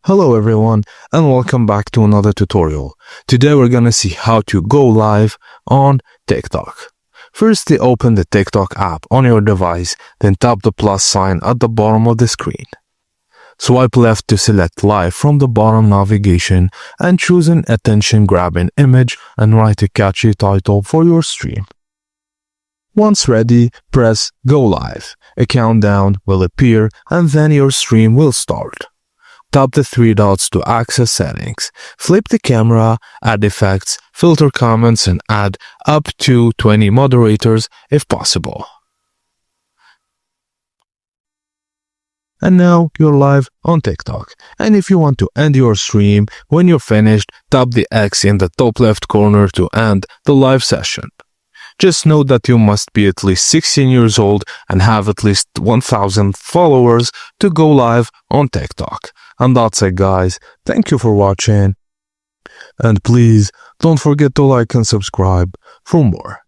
Hello everyone and welcome back to another tutorial. Today we're gonna see how to go live on TikTok. Firstly, open the TikTok app on your device, then tap the plus sign at the bottom of the screen. Swipe left to select live from the bottom navigation and choose an attention-grabbing image and write a catchy title for your stream. Once ready, press Go Live. A countdown will appear and then your stream will start. Tap the three dots to access settings. Flip the camera, add effects, filter comments, and add up to 20 moderators if possible. And now you're live on TikTok. And if you want to end your stream, when you're finished, tap the X in the top left corner to end the live session. Just note that you must be at least 16 years old and have at least 1,000 followers to go live on TikTok. And that's it, guys. Thank you for watching. And please don't forget to like and subscribe for more.